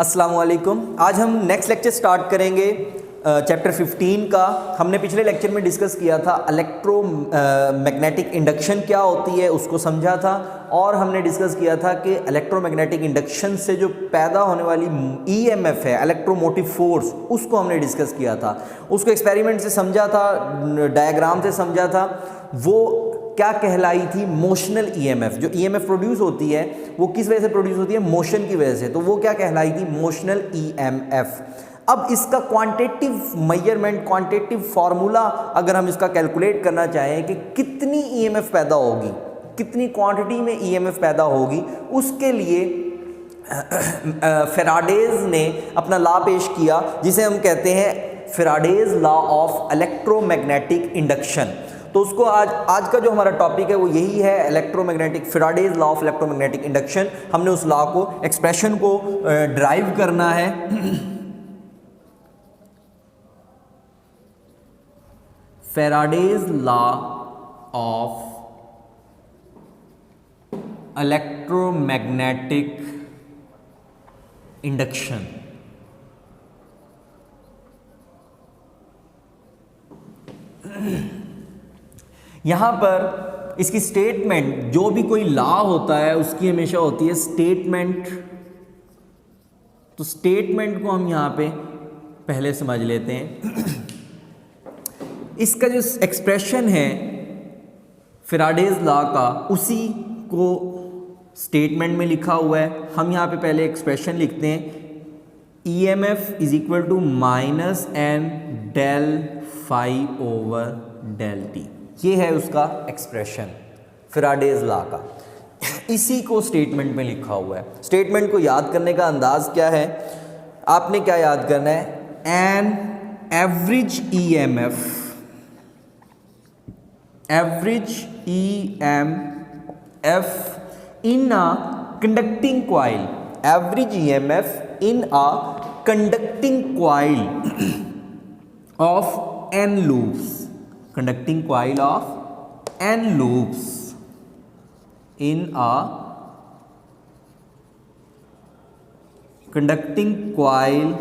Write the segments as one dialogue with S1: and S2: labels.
S1: अस्सलाम वालेकुम। आज हम नेक्स्ट लेक्चर स्टार्ट करेंगे चैप्टर 15 का। हमने पिछले लेक्चर में डिस्कस किया था इलेक्ट्रोमैग्नेटिक इंडक्शन क्या होती है, उसको समझा था। और हमने डिस्कस किया था कि इलेक्ट्रोमैग्नेटिक इंडक्शन से जो पैदा होने वाली ईएमएफ है, इलेक्ट्रोमोटिव फोर्स, उसको हमने डिस्कस किया था। उसको एक्सपेरिमेंट से समझा था, डायग्राम से समझा था। वो क्या कहलाई थी? Motional EMF. जो ईएमएफ प्रोड्यूस होती है वो किस वजह से प्रोड्यूस होती है? मोशन की वजह से। तो वो क्या कहलाई थी? Motional EMF. अब इसका क्वांटिटेटिव मेजरमेंट, क्वांटिटेटिव फार्मूला अगर हम इसका कैलकुलेट करना चाहें कि कितनी ईएमएफ पैदा होगी, कितनी क्वांटिटी में ईएमएफ पैदा होगी, उसके लिए फैराडेज ने अपना लॉ पेश किया जिसे हम कहते हैं Faraday's law of electromagnetic induction. तो उसको आज का जो हमारा टॉपिक है वो यही है, electromagnetic Faraday's law of electromagnetic induction. हमने उस लॉ को, एक्सप्रेशन को ड्राइव करना है। Faraday's law of electromagnetic induction. यहां पर इसकी स्टेटमेंट, जो भी कोई लॉ होता है उसकी हमेशा होती है स्टेटमेंट। तो स्टेटमेंट को हम यहां पे पहले समझ लेते हैं। इसका जो एक्सप्रेशन है फैराडेज लॉ का, उसी को स्टेटमेंट में लिखा हुआ है। हम यहाँ पे पहले एक्सप्रेशन लिखते हैं, EMF is equal to minus n del phi over del T. ये है उसका एक्सप्रेशन फैराडेज लॉ का। इसी को स्टेटमेंट में लिखा हुआ है। स्टेटमेंट को याद करने का अंदाज क्या है? आपने क्या याद करना है? An average EMF, average EMF in a conducting coil, average EMF in a conducting coil of n loops, conducting coil of n loops in a conducting coil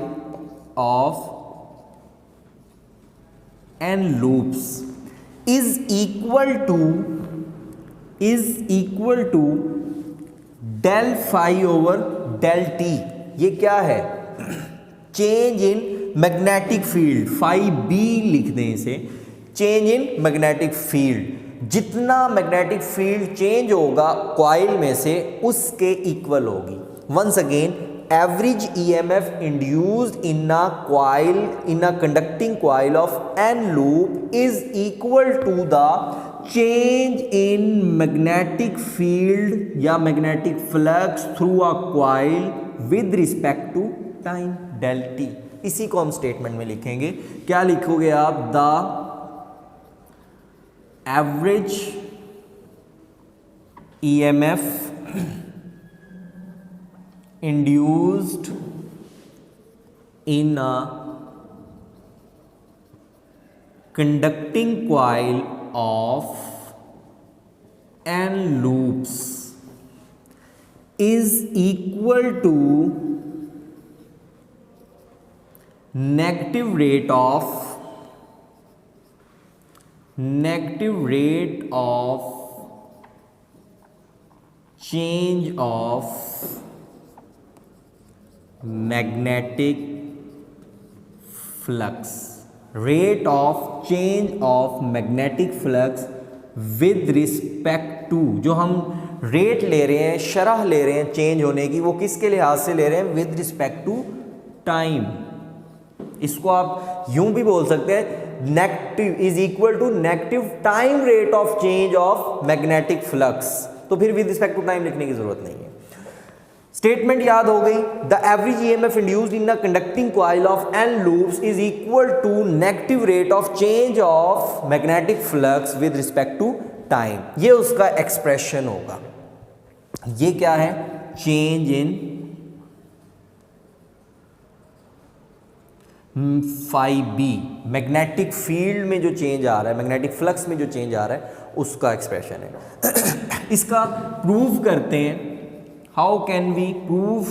S1: of n loops is equal to del phi over del T. ये क्या है? Change in magnetic field, phi B लिख दें इसे, change in magnetic field. जितना magnetic field change होगा coil में से, उसके इक्वल होगी। Once again, average EMF induced in a coil, in a conducting coil of N loop is equal to the change in magnetic field या magnetic flux through a coil with respect to time, del T. इसी को हम statement में लिखेंगे। क्या लिखोगे आप? The average EMF induced in a conducting coil of n loops is equal to negative rate of change of magnetic flux, rate of change of magnetic flux with respect to, जो हम rate ले रहे हैं, शरह ले रहे हैं change होने की, वो किसके लिहाज से ले रहे हैं? With respect to time. इसको आप यूं भी बोल सकते हैं, negative is equal to negative time rate of change of magnetic flux. तो फिर विद रिस्पेक्ट टू टाइम लिखने की जरूरत नहीं है। स्टेटमेंट याद हो गई। The average EMF induced in a conducting coil of n loops is equal to negative rate of change of magnetic flux with respect to time. ये उसका एक्सप्रेशन होगा। ये क्या है? Change in phi B, magnetic field में जो change आ रहा है, मैग्नेटिक फ्लक्स में जो चेंज आ रहा है, उसका एक्सप्रेशन है। इसका प्रूव करते हैं। How can we prove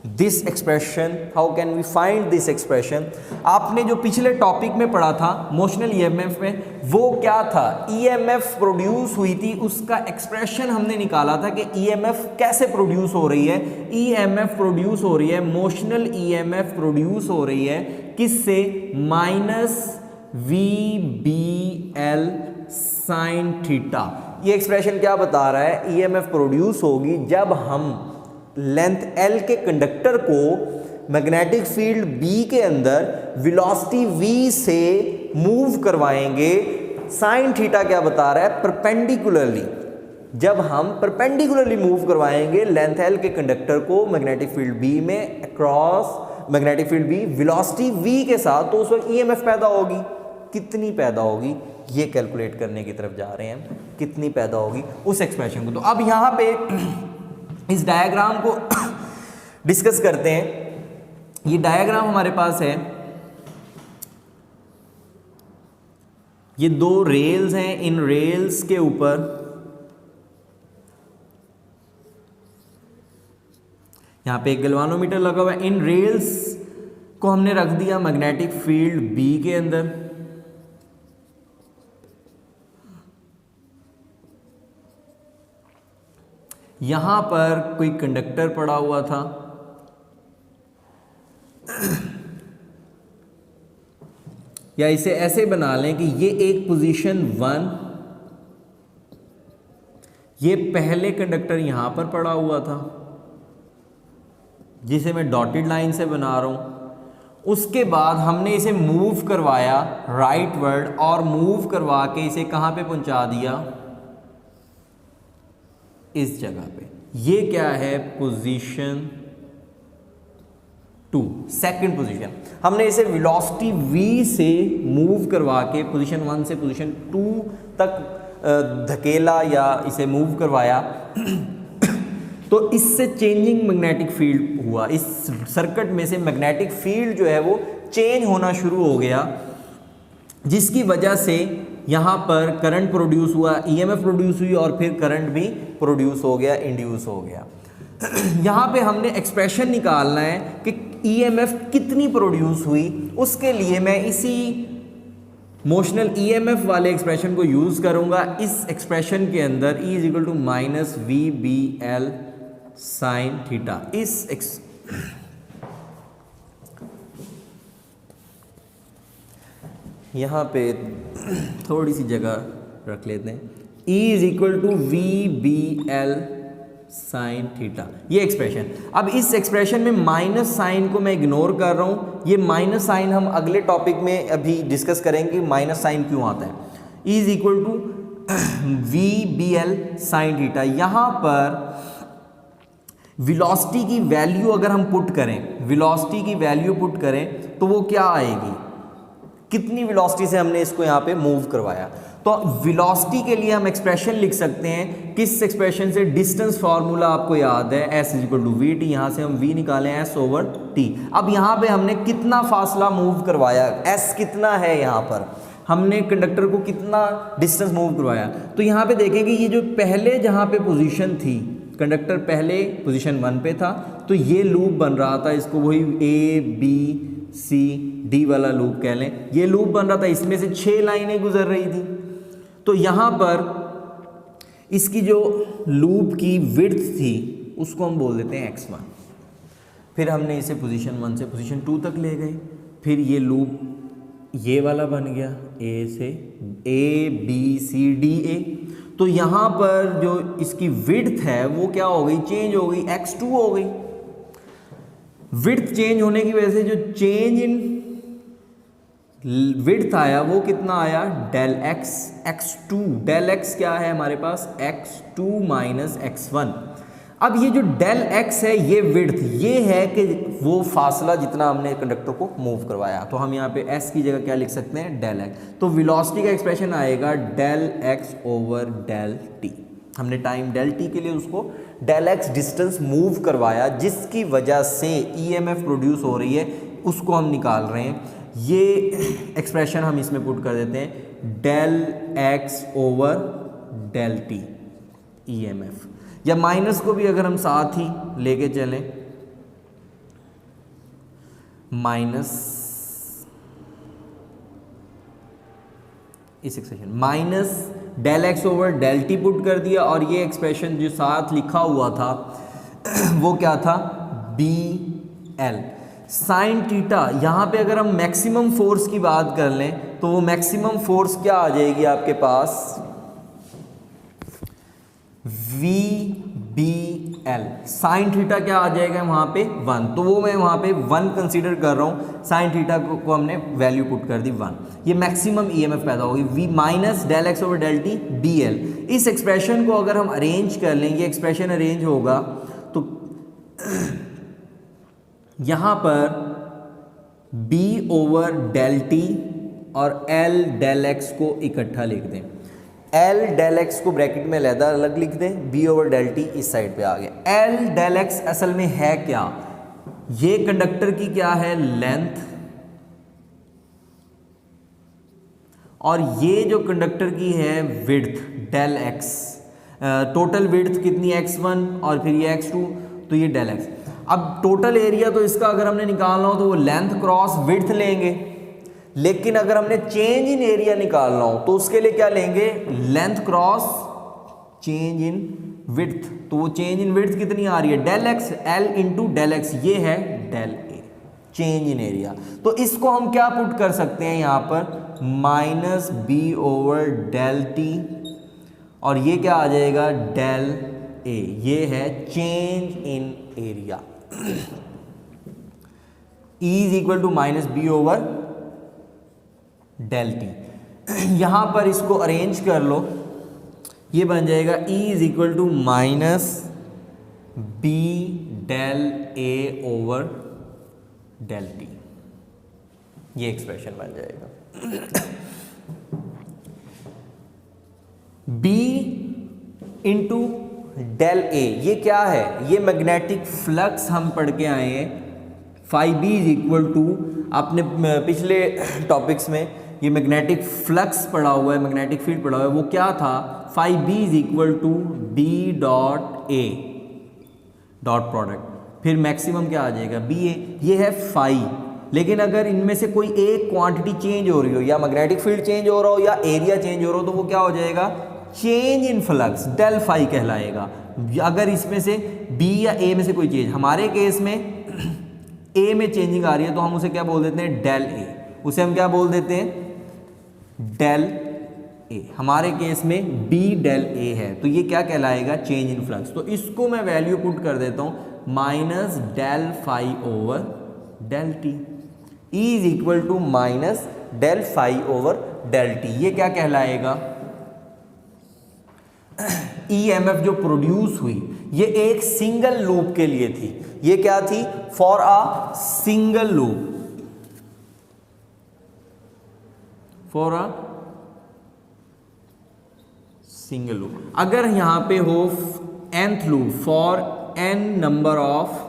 S1: this expression, how can we find this expression. आपने जो पिछले टॉपिक में पढ़ा था मोशनल ईएमएफ में, वो क्या था, ईएमएफ प्रोड्यूस हुई थी, उसका एक्सप्रेशन हमने निकाला था कि ईएमएफ कैसे प्रोड्यूस हो रही है। ईएमएफ प्रोड्यूस हो रही है, मोशनल ईएमएफ प्रोड्यूस हो रही है किससे, minus v B L sine theta. ये एक्सप्रेशन क्या बता रहा है, ईएमएफ प्रोड्यूस होगी जब हम लेंथ L के कंडक्टर को मैग्नेटिक फील्ड B के अंदर वेलोसिटी V से मूव करवाएंगे। साइन थीटा क्या बता रहा है, परपेंडिकुलरली, जब हम परपेंडिकुलरली मूव करवाएंगे लेंथ L के कंडक्टर को मैग्नेटिक फील्ड B में across magnetic field B velocity V के साथ, तो उस वक्त ईएमएफ पैदा होगी। कितनी पैदा होगी ये कैलकुलेट करने की तरफ जा रहे हैं, कितनी पैदा होगी उस एक्सप्रेशन को। तो अब यहां पे इस डायग्राम को डिस्कस करते हैं। ये डायग्राम हमारे पास है, ये दो रेल्स हैं, इन रेल्स के ऊपर यहां पे एक गैल्वानोमीटर लगा हुआ है। इन रेल्स को हमने रख दिया मैग्नेटिक फील्ड बी के अंदर। यहां पर कोई कंडक्टर पड़ा हुआ था, या इसे ऐसे बना लें कि ये एक पोजीशन 1, ये पहले कंडक्टर यहां पर पड़ा हुआ था जिसे मैं डॉटेड लाइन से बना रहा हूं। उसके बाद हमने इसे मूव करवाया राइटवर्ड, और मूव करवा के इसे कहां पे पहुंचा दिया, इस जगह पे। ये क्या है, पोजीशन 2, सेकंड पोजीशन। हमने इसे वेलोसिटी v से मूव करवा के पोजीशन 1 से पोजीशन 2 तक धकेला या इसे मूव करवाया तो इससे चेंजिंग मैग्नेटिक फील्ड हुआ। इस सर्किट में से मैग्नेटिक फील्ड जो है वो चेंज होना शुरू हो गया, जिसकी वजह से यहाँ पर करंट प्रोड्यूस हुआ, ईएमएफ प्रोड्यूस हुई, और फिर करंट भी प्रोड्यूस हो गया, इंड्यूस हो गया। यहाँ पे हमने एक्सप्रेशन निकालना है कि ईएमएफ कितनी प्रोड्यूस हुई। उसके लिए मैं इसी मोशनल ईएमएफ वाले एक्सप्रेशन को यूज़ करूँगा। इस एक्सप्रेशन के अंदर E is equal to minus v B L sine theta. यहाँ पे थोड़ी सी जगह रख लेते हैं। E is equal to v B L sine theta, ये एक्सप्रेशन। अब इस एक्सप्रेशन में माइनस साइन को मैं इग्नोर कर रहा हूँ। ये माइनस साइन हम अगले टॉपिक में अभी डिस्कस करेंगे, माइनस साइन क्यों आता है। E is equal to v B L sine theta. यहाँ पर वेलोसिटी की वैल्यू अगर हम पुट करें, वेलोसिटी की वैल्यू पुट करें तो वो क्या आएगी, कितनी वेलोसिटी से हमने इसको यहाँ पे मूव करवाया। तो वेलोसिटी के लिए हम एक्सप्रेशन लिख सकते हैं, किस एक्सप्रेशन से, डिस्टेंस फार्मूला आपको याद है, s is equal to v t. यहाँ से हम v निकालें s ओवर t। अब यहाँ पे हमने कितना फासला मूव करवाया, s कितना है, यहाँ पर हमने कंडक्टर को कितना डिस्टेंस मूव करवाया। तो यहाँ पे देखेंगे ये जो पहले जहाँ पे पोजीशन थी, कंडक्टर पहले पोजीशन 1 पे था, तो ये लूप बन रहा था, इसको वही A B C D वाला लूप कह लें। ये लूप बन रहा था, इसमें से 6 लाइनें गुजर रही थी। तो यहाँ पर इसकी जो लूप की विड्थ थी उसको हम बोल देते हैं x1। फिर हमने इसे पोजीशन 1 से पोजीशन 2 तक ले गए, फिर ये लूप ये वाला बन गया, A से A B C D A। तो यहाँ पर जो इसकी विड्थ है वो क्या हो गई, चेंज हो गई, x2 हो गई। विड्थ चेंज होने की वजह से जो चेंज इन विड्थ आया वो कितना आया, del x x2। Del x क्या है हमारे पास, x2 माइनस x1। अब ये जो डेल x है ये विड्थ, ये है कि वो फासला जितना हमने कंडक्टर को मूव करवाया। तो हम यहाँ पे s की जगह क्या लिख सकते हैं, डेल x। तो वेलोसिटी का एक्सप्रेशन आएगा del x over del t। हमने टाइम डेल t के लिए उसको डेल x डिस्टेंस मूव करवाया, जिसकी वजह से ईएमएफ प्रोड्यूस हो रही है, उसको हम निकाल रहे हैं। ये एक्सप्रेशन हम इसमें पुट कर देते हैं, del x over del t EMF. या माइनस को भी अगर हम साथ ही लेके चलें माइनस इस expression minus del x over del t put कर दिया, और ये एक्सप्रेशन जो साथ लिखा हुआ था वो क्या था, बी एल साइन थीटा। यहाँ पे अगर हम मैक्सिमम फोर्स की बात कर लें तो वो मैक्सिमम फोर्स क्या आ जाएगी आपके पास, V B L sine theta क्या आ जाएगा वहाँ पे 1, तो वो मैं वहाँ पे 1 कंसीडर कर रहा हूँ, साइन थीटा को हमने वैल्यू पुट कर दी 1। ये मैक्सिमम ईएमएफ पैदा होगी, v minus del x over del t B l. इस एक्सप्रेशन को अगर हम अरेंज कर लेंगे, एक्सप्रेशन अरेंज होगा तो यहाँ पर b ओवर डेल टी और l डेल x को इकट्ठा लिख दें, l डेल x को ब्रैकेट में अलग अलग लिख दें, b ओवर डेल टी इस साइड पे आ गया। l डेल x असल में है क्या, ये कंडक्टर की क्या है लेंथ, और ये जो कंडक्टर की है width del x, total width कितनी x1 और फिर ये x2, तो ये डेल x। अब टोटल एरिया तो इसका अगर हमने निकालना हो तो वो लेंथ क्रॉस विड्थ लेंगे, लेकिन अगर हमने चेंज इन एरिया निकालना हो तो उसके लिए क्या लेंगे, length cross change in width. तो वो चेंज इन विड्थ कितनी आ रही है, del x l into del x, ये है del A change in area. तो इसको हम क्या पुट कर सकते हैं यहाँ पर, minus B over del t, और ये क्या आ जाएगा डेल ए, ये है change in area. E is equal to minus B over del t. यहां पर इसको अरेंज कर लो, ये बन जाएगा E is equal to minus B del A over del T, ये एक्सप्रेशन बन जाएगा। B इंटू डेल ए, ये क्या है, ये मैग्नेटिक फ्लक्स हम पढ़ के आए हैं, phi B is equal to, आपने पिछले टॉपिक्स में ये मैग्नेटिक फ्लक्स पढ़ा हुआ है, मैग्नेटिक फील्ड पढ़ा हुआ है, वो क्या था, phi B is equal to B dot A dot product, फिर मैक्सिमम क्या आ जाएगा बी ए, ये है फाई। लेकिन अगर इनमें से कोई एक क्वांटिटी चेंज हो रही हो, या मैग्नेटिक फील्ड चेंज हो रहा हो या एरिया चेंज हो रहा हो, तो वो क्या हो जाएगा, change in flux del phi कहलाएगा। अगर इसमें से बी या ए में से कोई चेंज, हमारे केस में ए में चेंजिंग आ रही है तो हम उसे क्या बोल देते हैं, डेल ए, उसे हम क्या बोल देते हैं, डेल ए। हमारे केस में बी डेल ए है, तो ये क्या कहलाएगा, चेंज इन फ्लक्स। तो इसको मैं वैल्यू पुट कर देता हूं, minus del phi over del t, E is equal to minus del phi over del T. ये क्या कहलाएगा, ईएमएफ जो प्रोड्यूस हुई ये एक सिंगल लूप के लिए थी, ये क्या थी, for a single loop, for a single loop. अगर यहां पे हो nth loop for n number of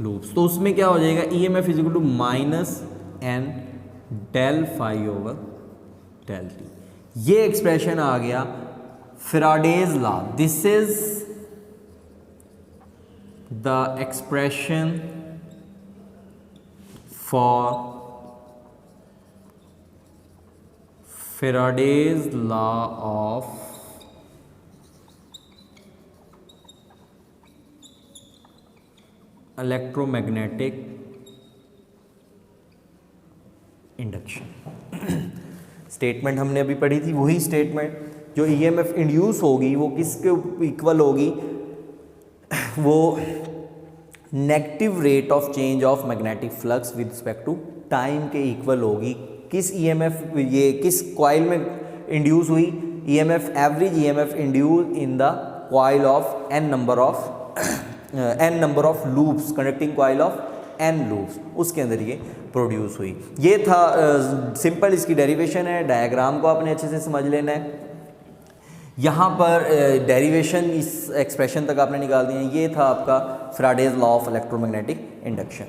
S1: loops, तो उसमें क्या हो जाएगा, EMF is equal to minus n del phi over del T. ये एक्सप्रेशन आ गया Faraday's law, this is the expression for Faraday's law of electromagnetic induction. Statement हमने अभी पढ़ी थी, वही स्टेटमेंट, जो ईएमएफ इंड्यूस होगी वो किसके इक्वल होगी, वो negative rate of change of magnetic flux with respect to time के इक्वल होगी। किस ईएमएफ, ये किस कॉइल में इंड्यूस हुई, EMF average EMF induce in the coil of n number of loops, conducting coil of n loops, उसके अंदर ये प्रोड्यूस हुई। ये था सिंपल इसकी डेरिवेशन है, डायग्राम को आपने अच्छे से समझ लेना है। यहाँ पर डेरिवेशन इस एक्सप्रेशन तक आपने निकाल दी है। ये था आपका Faraday's law of electromagnetic induction.